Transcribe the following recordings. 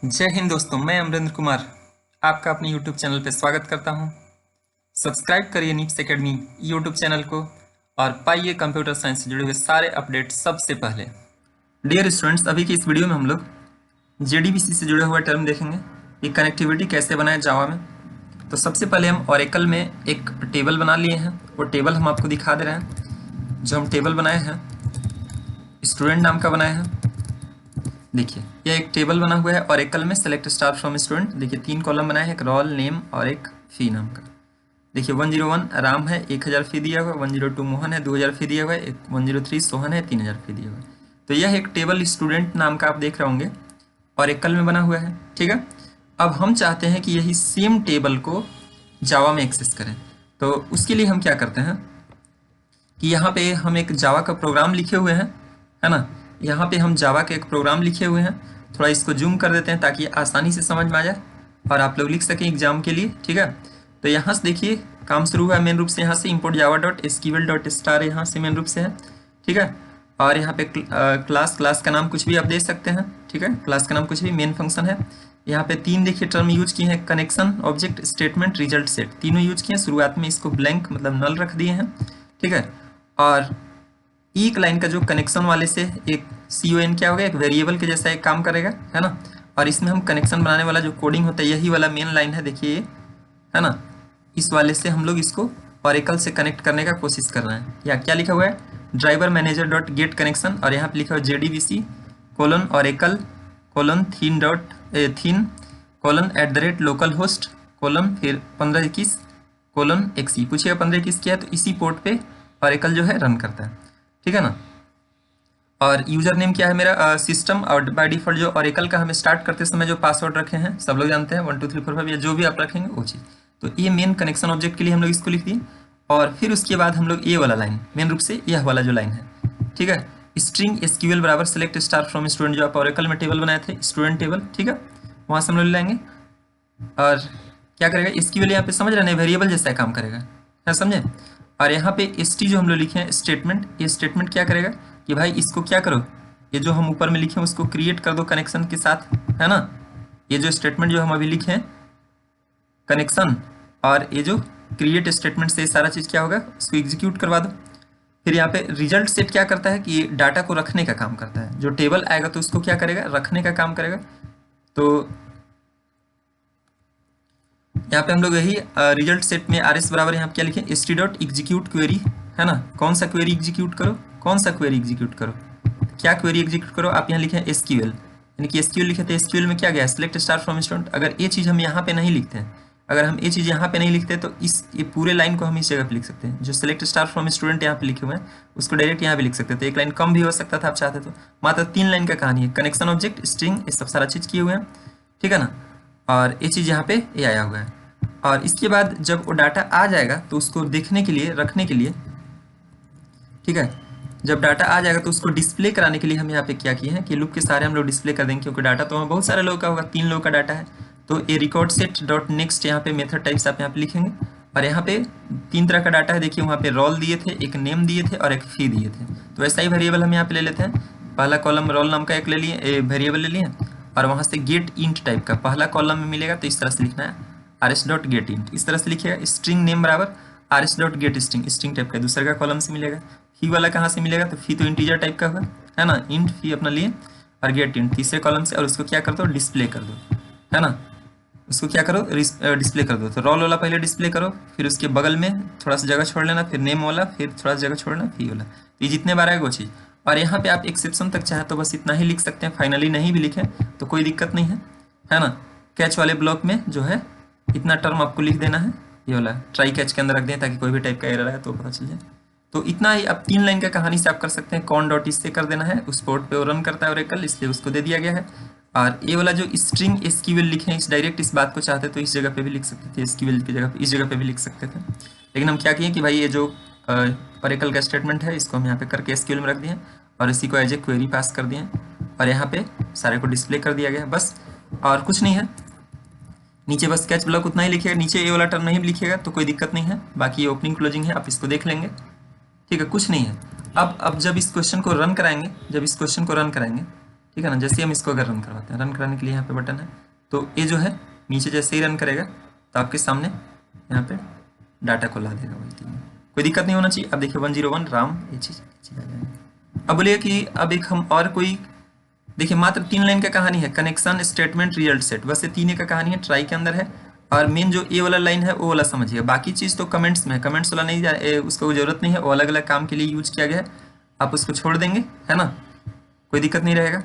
जय हिंद दोस्तों, मैं अमरेंद्र कुमार आपका अपने YouTube चैनल पर स्वागत करता हूं। सब्सक्राइब करिए नीप्स एकेडमी YouTube चैनल को और पाइए कंप्यूटर साइंस से जुड़े हुए सारे अपडेट सबसे पहले। डियर स्टूडेंट्स, अभी की इस वीडियो में हम लोग JDBC से जुड़े हुए टर्म देखेंगे कि कनेक्टिविटी कैसे बनाए जावा में। तो सबसे पहले हम ओरेकल में एक टेबल बना लिए हैं, वो टेबल हम आपको दिखा दे रहे हैं। जो हम टेबल बनाए हैं स्टूडेंट नाम का बनाए हैं। देखिए यह एक टेबल बना हुआ है ओरेकल में, सेलेक्ट स्टार फ्रॉम स्टूडेंट। देखिए 3 कॉलम बनाए हैं, एक रोल नेम और एक फी नाम का। देखिए 101 राम है, 1000 फी दिया हुआ। 102 मोहन है, 2000 फी दिया हुआ है। 103 सोहन है, 3000 फी दिया हुआ है। तो यह एक टेबल स्टूडेंट नाम का आप देख रहे होंगे ओरेकल में बना हुआ है। ठीक है, अब हम चाहते हैं कि यही सेम टेबल को जावा में एक्सेस करें। तो उसके लिए हम क्या करते हैं कि यहाँ पे हम एक जावा का प्रोग्राम लिखे हुए हैं, है ना। यहाँ पे हम जावा के एक प्रोग्राम लिखे हुए हैं। थोड़ा इसको जूम कर देते हैं ताकि आसानी से समझ में आ जाए और आप लोग लिख सकें एग्जाम के लिए। ठीक है, तो यहाँ से देखिए काम शुरू हुआ है मेन रूप से। यहाँ से import java.sql.star यहाँ से मेन रूप से है। ठीक है, और यहाँ पे क्लास का नाम कुछ भी आप दे सकते हैं। ठीक है, क्लास का नाम कुछ भी, मेन फंक्शन है। यहाँ पे 3 देखिए टर्म यूज किए हैं, connection, object, statement, result set, तीनों यूज किए हैं। शुरुआत में इसको ब्लैंक मतलब नल रख दिए हैं। ठीक है, और एक लाइन का जो कनेक्शन वाले से एक CON क्या होगा, एक वेरिएबल के जैसा एक काम करेगा, है ना। और इसमें हम कनेक्शन बनाने वाला जो कोडिंग होता है यही वाला मेन लाइन है, देखिए ये, है ना। इस वाले से हम लोग इसको ओरेकल से कनेक्ट करने का कोशिश कर रहे हैं। या क्या लिखा हुआ है, driver manager dot get connection, और यहाँ पे लिखा हुआ है JDBC कोलन ओरेकल कोलन थीन कोलन @लोकल होस्ट कोलन फिर 1521 कोलन XE। पूछिएगा 1521 क्या है, तो इसी पोर्ट पे ओरेकल जो है रन करता है। ठीक है ना। और यूजर नेम क्या है मेरा, सिस्टम, और बाय डिफॉल्ट जो ओरेकल का हम स्टार्ट करते समय जो पासवर्ड रखे हैं सब लोग जानते हैं, 1 2 3 4 5 या जो भी आप रखेंगे वो चीज़। तो ये मेन कनेक्शन ऑब्जेक्ट के लिए हम लोग इसको लिख दिए। और फिर उसके बाद हम लोग ये वाला लाइन, मेन रूप से यह वाला जो लाइन है, ठीक है, स्ट्रिंग SQL बराबर सेलेक्ट स्टार फ्रॉम स्टूडेंट, जो आप ओरेकल में टेबल बनाए थे स्टूडेंट टेबल। ठीक है, वहाँ से हम लोग ले लाएंगे और क्या करेगा SQL यहाँ पे समझ रहे हैं, वेरिएबल जैसा काम करेगा, है समझे। और यहाँ पे ST जो हम लोग लिखे हैं स्टेटमेंट, ये स्टेटमेंट क्या करेगा कि भाई इसको क्या करो, ये जो हम ऊपर में लिखे हैं उसको क्रिएट कर दो कनेक्शन के साथ, है ना। ये जो स्टेटमेंट जो हम अभी लिखे हैं कनेक्शन, और ये जो क्रिएट स्टेटमेंट से सारा चीज़ क्या होगा, उसको एग्जीक्यूट करवा दो। फिर यहाँ पे रिजल्ट सेट क्या करता है कि ये डाटा को रखने का काम करता है। जो टेबल आएगा तो उसको क्या करेगा, रखने का काम करेगा। तो यहाँ पे हम लोग यही रिजल्ट सेट में RS बराबर यहाँ पे क्या लिखे, st.execute क्वेरी, है ना। कौन सा क्वेरी एग्जीक्यूट करो, कौन सा क्वेरी एग्जीक्यूट करो, क्या क्वेरी एग्जीक्यूट करो। आप यहाँ लिखे हैं SQL, यानी कि SQL लिखे थे, SQL में क्या गया, सेलेक्ट स्टार फ्रॉम स्टूडेंट। अगर ये चीज़ हम यहाँ पे नहीं लिखते हैं, अगर हम ये चीज़ यहाँ पे नहीं लिखते तो ये पूरे लाइन को हम इस जगह पे लिख सकते हैं। जो सेलेक्ट स्टार फ्रॉम स्टूडेंट यहाँ पे लिखे हुए हैं उसको डायरेक्ट यहाँ पे लिख सकते थे। एक लाइन कम भी हो सकता था आप चाहते तो। मात्र 3 लाइन का कहानी है, कनेक्शन, ऑब्जेक्ट, स्ट्रिंग, ये सब सारा चीज़ किए हुए हैं। ठीक है ना। और ये चीज़ यहाँ पे ये आया हुआ है। और इसके बाद जब वो डाटा आ जाएगा तो उसको देखने के लिए, रखने के लिए, ठीक है, जब डाटा आ जाएगा तो उसको डिस्प्ले कराने के लिए हम यहाँ पे क्या किए हैं कि लूप के सारे हम लोग डिस्प्ले कर देंगे, क्योंकि डाटा तो बहुत सारे लोगों का होगा, 3 लोगों का डाटा है। तो ये रिकॉर्ड सेट डॉट नेक्स्ट यहाँ पे मेथड टाइप्स आप यहाँ पे लिखेंगे। और यहाँ पे 3 तरह का डाटा है, देखिए वहाँ पे रोल दिए थे, एक नेम दिए थे और एक फी दिए थे। तो ऐसा ही वेरिएबल हम यहाँ पे ले लेते हैं। पहला कॉलम रोल नाम का एक ले लिए, वेरिएबल ले लिए, और वहाँ से गेट इंट टाइप का पहला कॉलम में मिलेगा, तो इस तरह से लिखना है rs.getInt, इस तरह से लिखिएगा। स्ट्रिंग नेम बराबर rs.getString, स्ट्रिंग टाइप का दूसरे का कॉलम से मिलेगा। फी वाला कहाँ से मिलेगा, तो फी तो इंटीजर टाइप का होगा, है ना, इंट फी अपना लिए, और गेट इंट तीसरे कॉलम से, और उसको क्या कर दो, डिस्प्ले कर दो, है ना। उसको क्या करो, डिस्प्ले कर दो। तो रोल वाला पहले डिस्प्ले करो, फिर उसके बगल में थोड़ा सा जगह छोड़ लेना, फिर नेम वाला, फिर थोड़ा सा जगह छोड़ना, फी वाला। तो ये जितने बार आएगा वो चीज़। और यहाँ पे आप एक्सेप्शन तक चाहे तो बस इतना ही लिख सकते हैं, फाइनली नहीं भी लिखें तो कोई दिक्कत नहीं है ना। कैच वाले ब्लॉक में जो है इतना टर्म आपको लिख देना है, ये वाला ट्राई कैच के अंदर रख दें ताकि कोई भी टाइप का एरर आए तो पता चल जाए। तो इतना ही अब 3 लाइन का कहानी से आप कर सकते हैं। कॉन डॉट इससे कर देना है, उस पोर्ट पे वो रन करता है ओरेकल, इसलिए उसको दे दिया गया है। और ये वाला जो स्ट्रिंग SQL लिखे हैं, इस डायरेक्ट इस बात को चाहते तो इस जगह पे भी लिख सकते थे, SQL की जगह पे इस जगह पे भी लिख सकते थे। लेकिन हम क्या किए कि भाई ये जो ओरेकल का स्टेटमेंट है इसको हम यहाँ पे करके SQL में रख दिए और इसी को एज ए क्वेरी पास कर दिए, और यहाँ पे सारे को डिस्प्ले कर दिया गया, बस और कुछ नहीं है। नीचे बस कैच ब्लॉक उतना ही लिखिएगा, नीचे ये वाला टर्म नहीं लिखिएगा तो कोई दिक्कत नहीं है, बाकी ये ओपनिंग क्लोजिंग है, आप इसको देख लेंगे। ठीक है, कुछ नहीं है। अब जब इस क्वेश्चन को रन कराएंगे, ठीक है ना। जैसे हम इसको अगर रन करवाते हैं, रन कराने के लिए यहाँ पे बटन है, तो ये जो है नीचे जैसे ही रन करेगा तो आपके सामने यहाँ पे डाटा को ला देगा वही तीन। कोई दिक्कत नहीं होना चाहिए। अब देखिए 101 राम, ये चीज़ आ जाएगी। अब बोलिए कि अब एक हम और कोई, देखिए मात्र 3 लाइन का कहानी है, कनेक्शन स्टेटमेंट रिजल्ट सेट, बस ये 3 का कहानी है, ट्राई के अंदर है। और मेन जो ए वाला लाइन है वो वाला समझिए, बाकी चीज़ तो कमेंट्स में है, कमेंट्स वाला नहीं, उसको जरूरत नहीं है, वो अलग अलग काम के लिए यूज किया गया है, आप उसको छोड़ देंगे, है ना, कोई दिक्कत नहीं रहेगा।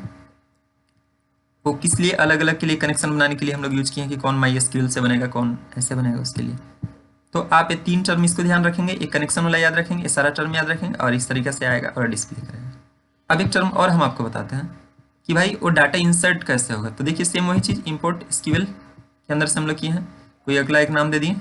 वो किस लिए अलग अलग के लिए कनेक्शन बनाने के लिए हम लोग यूज किए हैं कि कौन MySQL से बनेगा, कौन ऐसे बनेगा, उसके लिए। तो आप ये 3 टर्म इसको ध्यान रखेंगे, एक कनेक्शन वाला याद रखेंगे, ये सारा टर्म याद रखेंगे और इस तरीके से आएगा और डिस्प्ले करेगा। अब एक टर्म और हम आपको बताते हैं कि भाई वो डाटा इंसर्ट कैसे होगा। तो देखिए सेम वही चीज़, इंपोर्ट SQL के अंदर से हम लोग किए हैं। कोई अगला एक नाम दे दिए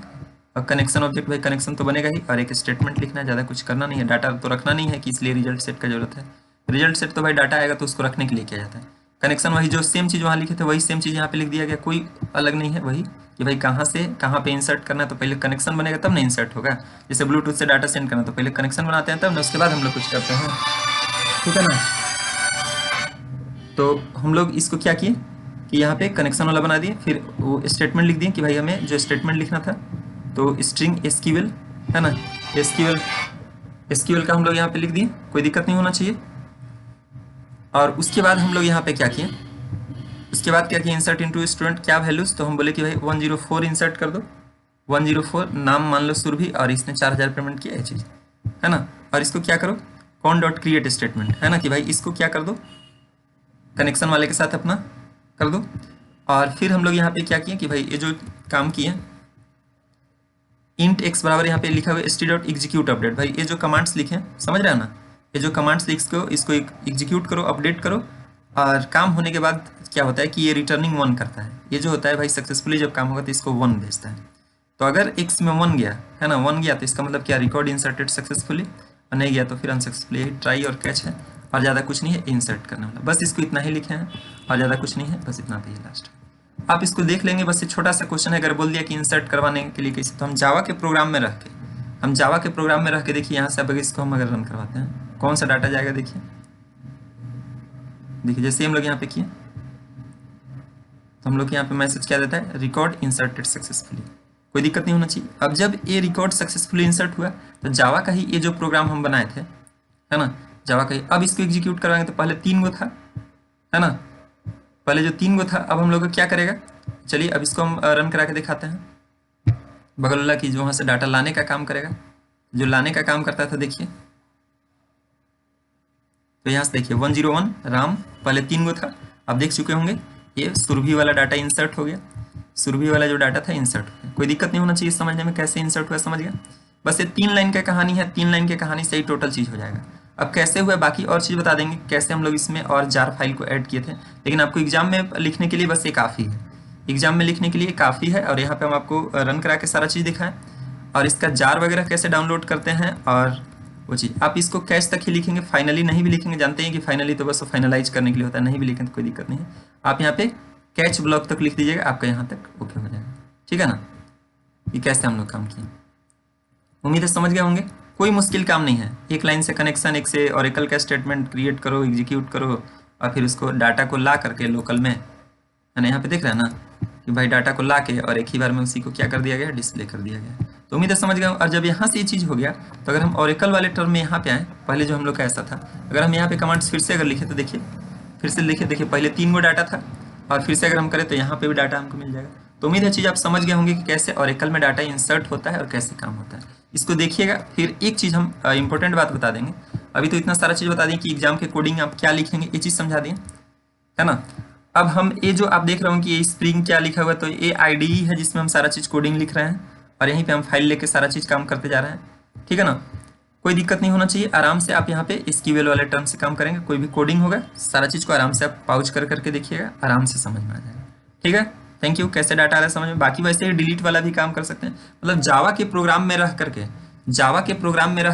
और कनेक्शन ऑब्जेक्ट, भाई कनेक्शन तो बनेगा ही, और एक स्टेटमेंट लिखना है, ज़्यादा कुछ करना नहीं है, डाटा तो रखना नहीं है कि इसलिए रिजल्ट सेट का जरूरत है। रिजल्ट सेट तो भाई डाटा आएगा तो उसको रखने के लिए किया जाता है। कनेक्शन वही जो सेम चीज़ वहाँ लिखे थे वही सेम चीज़ यहाँ पे लिख दिया गया, कोई अलग नहीं है, वही कि भाई कहाँ से कहाँ पे इंसर्ट करना है, तो पहले कनेक्शन बनेगा तब ना इंसर्ट होगा। जैसे ब्लूटूथ से डाटा सेंड करना तो पहले कनेक्शन बनाते हैं तब ना, उसके बाद हम लोग कुछ करते हैं, ठीक है ना। तो हम लोग इसको क्या किए कि यहाँ पे कनेक्शन वाला बना दिए, फिर वो स्टेटमेंट लिख दिए कि भाई हमें जो स्टेटमेंट लिखना था तो स्ट्रिंग SQL, है ना, SQL का हम लोग यहाँ पे लिख दिए, कोई दिक्कत नहीं होना चाहिए। और उसके बाद हम लोग यहाँ पे क्या किए, उसके बाद क्या किया, इंसर्ट इनटू स्टूडेंट क्या वैल्यूज, तो हम बोले कि भाई 104 इंसर्ट कर दो, 104 नाम मान लो सुरभि, और इसने 4000 पेमेंट किया, ये चीज़ है ना। और इसको क्या करो, कौन डॉट क्रिएट स्टेटमेंट, है ना, कि भाई इसको क्या कर दो, कनेक्शन वाले के साथ अपना कर दो। और फिर हम लोग यहाँ पे क्या किए कि भाई ये जो काम किए, इंट x बराबर यहाँ पे लिखा हुआ st डॉट एग्जीक्यूट अपडेट, भाई ये जो कमांड्स लिखे समझ रहे हैं ना, ये जो कमांड्स लिख को इसको एग्जीक्यूट करो, अपडेट करो, और काम होने के बाद क्या होता है कि ये रिटर्निंग 1 करता है। ये जो होता है भाई सक्सेसफुली जब काम होगा तो इसको 1 भेजता है। तो अगर x में 1 गया, है ना, 1 गया तो इसका मतलब क्या, रिकॉर्ड इंसर्टेड सक्सेसफुली, और नहीं गया तो फिर अनसक्सेसफुली। यही ट्राई और कैच है, और ज़्यादा कुछ नहीं है इंसर्ट करने वाला, बस इसको इतना ही लिखे हैं और ज़्यादा कुछ नहीं है, बस इतना भी है लास्ट। आप इसको देख लेंगे, बस ये छोटा सा क्वेश्चन है। अगर बोल दिया कि इंसर्ट करवाने के लिए कैसे, तो हम जावा के प्रोग्राम में रख के, देखिए यहाँ से अब इसको हम अगर रन करवाते हैं कौन सा डाटा जाएगा, देखिए जैसे हम लोग यहाँ पे किए तो हम लोग यहाँ पे मैसेज क्या देता है, रिकॉर्ड इंसर्टेड सक्सेसफुली, कोई दिक्कत नहीं होना चाहिए। अब जब ये रिकॉर्ड सक्सेसफुली इंसर्ट हुआ तो जावा का ही ये जो प्रोग्राम हम बनाए थे, है ना, जावा का ही, अब इसको एग्जीक्यूट करवाएंगे तो पहले 3 गो था, है ना, पहले जो 3 गो था, अब हम लोग क्या करेगा, चलिए अब इसको हम रन करा के दिखाते हैं। बगल वाला की जो वहाँ से डाटा लाने का काम करेगा, जो लाने का काम करता था, देखिए तो यहाँ से देखिए 101 राम, पहले 3 गो था, अब देख चुके होंगे ये सुरभि वाला डाटा इंसर्ट हो गया, सुरभि वाला जो डाटा था इंसर्ट हो गया। कोई दिक्कत नहीं होना चाहिए समझने में कैसे इंसर्ट हुआ, समझ गया। बस ये 3 लाइन का कहानी है, 3 लाइन की कहानी से ही टोटल चीज़ हो जाएगा। अब कैसे हुआ बाकी और चीज़ बता देंगे, कैसे हम लोग इसमें और जार फाइल को ऐड किए थे, लेकिन आपको एग्जाम में लिखने के लिए बस ये काफ़ी है, एग्जाम में लिखने के लिए काफ़ी है। और यहाँ पे हम आपको रन करा के सारा चीज़ दिखाएं, और इसका जार वगैरह कैसे डाउनलोड करते हैं और वो चीज़। आप इसको कैश तक ही लिखेंगे, फाइनली नहीं भी लिखेंगे, जानते हैं कि फाइनली तो बस फाइनलाइज करने के लिए होता है, नहीं भी लिखें तो कोई दिक्कत नहीं है। आप यहाँ पे कैच ब्लॉक तक लिख दीजिएगा, आपका यहाँ तक ओके हो जाएगा, ठीक है ना। ये कैसे हम लोग काम किए, उम्मीद है समझ गए होंगे। कोई मुश्किल काम नहीं है, एक लाइन से कनेक्शन, एक से ओरेकल का स्टेटमेंट क्रिएट करो, एग्जीक्यूट करो, और फिर उसको डाटा को ला करके लोकल में, है ना, यहाँ पे देख रहे हैं ना कि भाई डाटा को ला के और एक ही बार में उसी को क्या कर दिया गया, डिस्प्ले कर दिया गया। तो उम्मीद है समझ गए। और जब यहाँ से ये चीज़ हो गया तो अगर हम ओरेकल वाले टर्म में यहाँ पे आए, पहले जो हम लोग का ऐसा था, अगर हम यहाँ पे कमांड्स फिर से अगर लिखे तो देखिए, फिर से लिखे, देखिए पहले 3 गो डाटा था, और फिर से अगर हम करें तो यहाँ पे भी डाटा हमको मिल जाएगा। तो उम्मीद है चीज़ आप समझ गए होंगे कि कैसे ओरेकल में डाटा इंसर्ट होता है और कैसे काम होता है। इसको देखिएगा। फिर एक चीज़ हम इंपॉर्टेंट बात बता देंगे, अभी तो इतना सारा चीज़ बता दें कि एग्जाम के कोडिंग आप क्या लिखेंगे, ये चीज़ समझा दें, है ना। अब हम ये जो आप देख रहे हो कि ये स्प्रिंग क्या लिखा हुआ है, तो ये IDE है जिसमें हम सारा चीज़ कोडिंग लिख रहे हैं, और यहीं पे हम फाइल लेके सारा चीज़ काम करते जा रहे हैं, ठीक है ना। कोई दिक्कत नहीं होना चाहिए, आराम से आप यहाँ पे SQL वाले टर्म से काम करेंगे, कोई भी कोडिंग होगा सारा चीज़ को आराम से आप पाउच कर करके देखिएगा, आराम से समझ में आ जाएगा, ठीक है। Thank you. कैसे डाटा आ रहा है समझ में। बाकी वैसे ही डिलीट वाला भी काम कर सकते हैं, मतलब जावा के प्रोग्राम में रह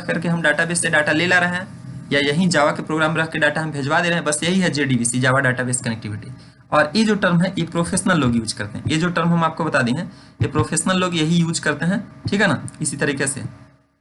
करके हम डाटाबेस से डाटा ले ला रहे हैं, या यही जावा के प्रोग्राम रख के डाटा हम भेजवा दे रहे हैं, बस यही है JDBC, जावा डाटाबेस कनेक्टिविटी। और ये जो टर्म है ये प्रोफेशनल लोग यूज करते हैं, ये जो टर्म हम आपको बता दिए हैं ये प्रोफेशनल लोग यही यूज करते हैं, ठीक है ना। इसी तरीके से